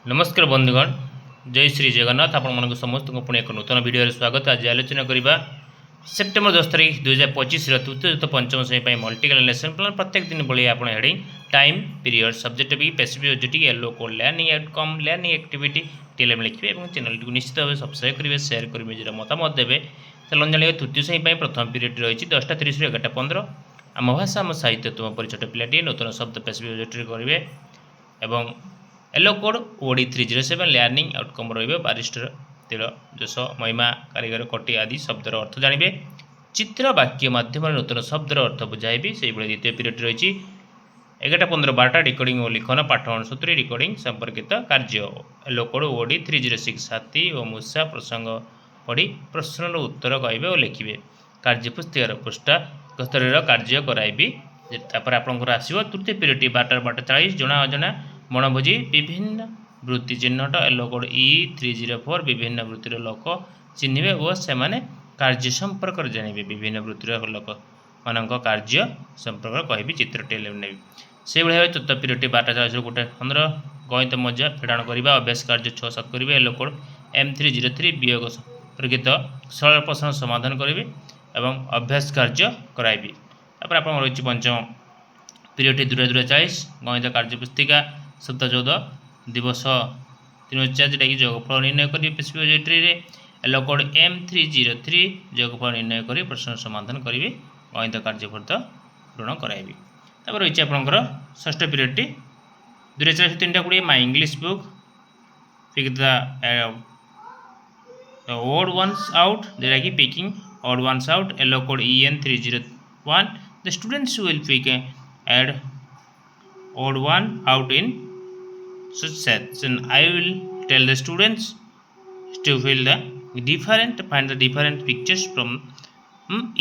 नमस्कार बंधुगण जय श्री जगन्नाथ आपण मन समस्त पुणी एक नूतन वीडियो स्वागत। आज आलोचना करवा सेप्टेम्बर 10 तारीख 2025 तृतीय युक्त पंचम श्रेणी मल्टीकल लेसन प्लान प्रत्येक दिन भाई आप हेडिंग टाइम पीरियड सब्जेक्ट भी passive OJT yellow code learning outcome learning activity TLM लिखिए और चैनल को निश्चित भाव सब्सक्राइब करेंगे शेयर करेंगे जो मतामत देवे। चलन जानिए तृतीय श्रेणी प्रथम पीरियड रही 10:30 ରୁ 11:15 आम भाषा आम साहित्य तुम पर छोट पिलाटी नूतन शब्द पैसिव ओजेटी करेंगे एवं yellow code OD 307 learning outcome रही बारिस्टर तिल जस महिमा कारीगर कटी आदि शब्दर अर्थ जानवे। चित्र वाक्य माध्यम नूतन शब्दर अर्थ बुझाइबी से द्वितीय पीरियड रही 11:15 12टा रिकॉर्डिंग और लिखन पाठ अनुसूत्री रिकॉर्डिंग संपर्कित कार्य। येलो कोड ओडी 306 हाथी और मूषा प्रसंग पढ़ी प्रश्न उत्तर कहे और लिखे कार्य पुस्तिकार पृष्ठा स्तर कार्य कराइबी। आपंकर आसो तृतीय पीरियड 12:40 जना अजना मनभोजी विभिन्न वृत्ति चिन्हट येलो कोड E304 विभिन्न वृत्तिर लोक चिन्हे और से कार्य संपर्क जानवे विभिन्न वृत्तिर लोक मान कार्य संपर्क कहि चित्र टेलीम ने से भाई चतुर्थ पीरियड 12:40 ରୁ 1:15 गणित मजा फेड़ाण करवा अभ्यास कार्य 6-7 करेंगे। येलो कोड M303 वियोग संपर्कित सरल प्रश्न समाधान करेंगे और अभ्यास कार्य कराइबी। आप रही पंचम पीरियड 2:40 गणित कार्य पुस्तिका सप्ताह 14 दिवस 3 जोटा कि जोगफल निर्णय करेंगे passive OJT yellow code M303 जोगफल निर्णय कर प्रश्न समाधान करेंगे गणित कार्यफल पूरण कराइबी। तब रही आपंकर षष्ठ period 2:40 3:20 my English book pick the odd ones out जोटा कि picking odd ones out yellow code EN301 the students will pick एड odd one out in such sets and I will tell the students to fill the find the different pictures from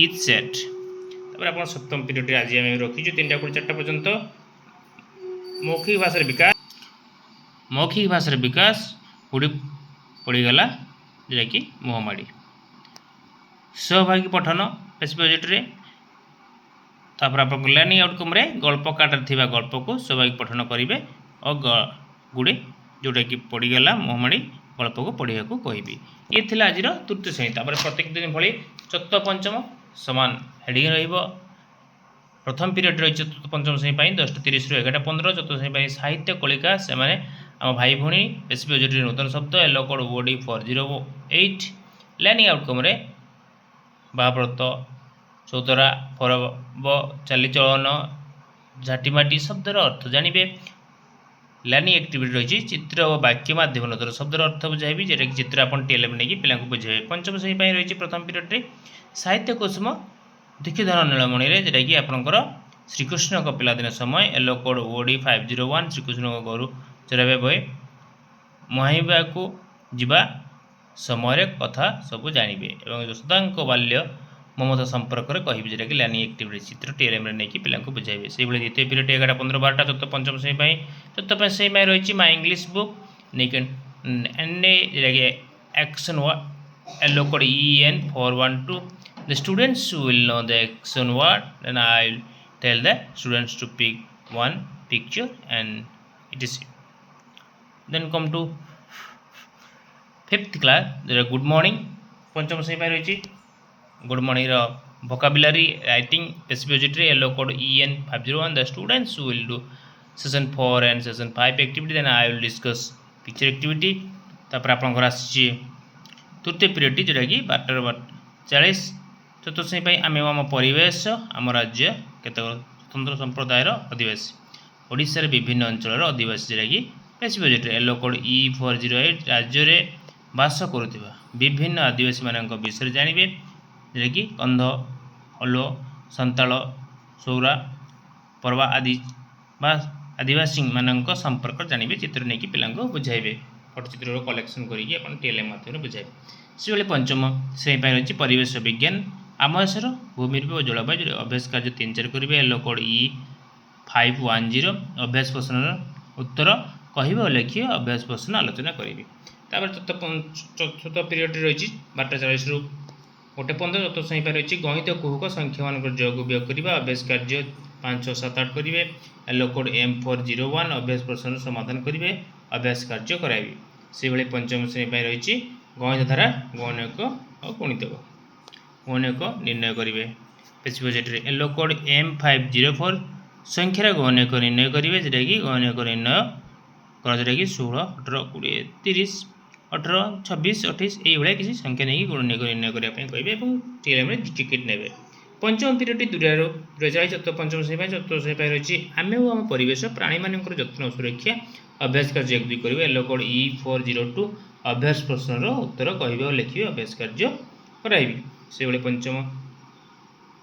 each set। तब आप सप्तम period आज आम रखी 3:4 पर्यंत मौखिक भाषार विकास गुड़ी पड़गला जोटा कि मुहमाड़ी सहभागी पठन पैसिव ओजेटी तापर आप लर्निंग आउटकम रे गल्प काटार थिबा गल्प को स्वाभाविक पठन करेंगे और गुड़े जोटा कि पड़गला मुहमाड़ी गल्प को पढ़ा को कहि ये थिला आज तृतीय श्रेणी। तापर प्रत्येक दिन भली चतुर्थ पंचम समान हेडिंग रहिबो। प्रथम पीरियड रही चतुर्थ पंचम श्रेणी 10:30 ରୁ 11:15 चतुर्थ श्रेणी साहित्य कलिका से आम भाई भौणी पैसिव ओजेटी नूतन शब्द yellow code OD 408 learning outcome रे बाव्रत चौतरा परब चालीचलन झाटीमाटी शब्दर अर्थ जानवे। लर्निंग एक्टिविटी रही चित्र और वाक्य माध्यम नूतन शब्दर अर्थ बुझाइबी जोटा कि चित्र आप टीएलएम नहीं पिला बुझे। पंचम श्रेणी रही प्रथम पीरियड साहित्य कुसुम दीक्षिधर नीलमणि जोटा कि आपंकर श्रीकृष्ण का पिलादिन समय येलो कोड OD 501 श्रीकृष्ण गोरु चराइबा बय मुहाइबा को जीवा समय कथा सब जानवे और यशोदा बाल्य ममता संपर्क कहि जोटा कि लर्निंग एक्टिविटी चित्र टीएलएम नहीं पिला बुझाइबे। से भाई द्वितीय पीरियड 11:15 12टा चतुर्थ पंचम श्रेणी चतुर्थ श्रेणी रही माय इंग्लिश बुक जोटा कि action word yellow code EN412 the students will know the action word then I will tell the students to pick one picture and it is then come to fifth class good morning पंचम श्रेणी रही good morning vocabulary writing passive OJT yellow code EN501 the students will do session 4 and session 5 activity then I will discuss picture activity। तापर आपंकर आसी तृतीय period जोटा कि 12:40 चतुर्थ श्रेणी आम आम परिवेश आम राज्य केत स्वतंत्र संप्रदायर आदिवासी ओडिशा विभिन्न अंचल आदिवासी जोटा कि passive OJT yellow code E408 राज्य में बास करुवा विभिन्न आदिवासी मान विषय जानवे जोटा कि कंध हलो संताल सौरा परवा आदि आदिवासी मान संपर्क जानवे चित्र नहीं कि पिला बुझाइबे पटचित्र कलेक्शन करके टीएलएम माध्यम बुझाइबे। से भाई पंचम श्रेणी रही परिवेश विज्ञान आमसर भूमि और जलवायु अभ्यास कार्य 3-4 करेंगे येलो कोड E510 अभ्यास प्रश्न उत्तर कहे और लिखिए अभ्यास प्रश्न आलोचना करेंगे। चतुर्थ पीरियड रही 12:40 ରୁ 1:15 चतुर्थ श्रेणी रही गणित कुहक संख्या मान योग वियोग करवा अभ्यास कार्य 5 6 7 8 करेंगे येलो कोड M401 अभ्यास प्रश्न समाधान करेंगे अभ्यास कार्य कराइबी से भाई पंचम श्रेणी रही गणित धारा गणक और गणितक गणक निर्णय करेंगे पैसिव बजेट रे येलो कोड M504 संख्यार गणक निर्णय करेंगे जोटा कि गणक निर्णय कर जोटा कि 16 18 20 30 18 26 28 ये किसी संख्या नहीं गणक निर्णय करने कहे टीएलएम टिकेट ने पंचम पीरियड दुनियार 2024 पंचम श्रेणी चतुर्थ श्रेणी रही आम आम परिवेश प्राणी मान जत्न सुरक्षा अभ्यास कार्य एक दुई करेंगे येलो कोड E402 अभ्यास प्रश्नर उत्तर कहे और लिखे अभ्यास कार्य कराइबी से भाई पंचम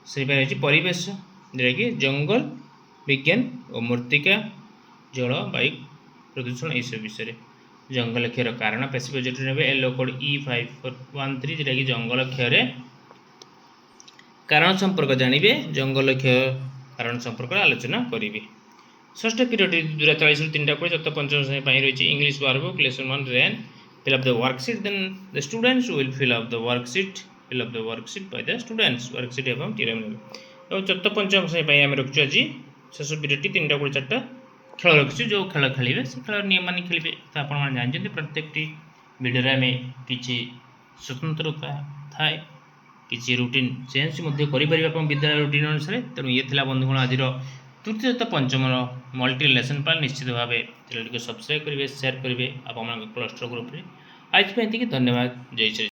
श्रेणी रही परिवेश जोटा कि जंगल विज्ञान और मृत्तिका जल वायु प्रदूषण यह सब विषय जंगल क्षयर कारण पैसिव बजेट ने येलो कोड E513 जोटा कि जंगल क्षय कारण संपर्क जानवे जंगल क्षय कारण संपर्क आलोचना करेंगे षष्ठ पीरियड 2040 3टा कोई चतुर्थ पंचम श्रेणी रही English workbook lesson 1 rain fill up the worksheet then the students will fill up the worksheet by the students worksheet एवं टीएलएम और चतुर्थ पंचम श्रेणी आम रखु आज शेष पीरियड 3टा कोई 4टा खेल रखी जो खेल खेलेंगे से खेल नियम मान खेलेंगे तो आप जानते प्रत्येक भिडियो आम कि स्वतंत्रता थाए किसी रुटीन चेंज विद्यालय रुटीन अनुसार तेणु ये थी बंधुगण आज तृतीय पंचम मल्टी लेसन प्लान निश्चित भाव सब्सक्राइब करेंगे शेयर करेंगे आप क्लस्टर ग्रुप आज धन्यवाद जय श्री।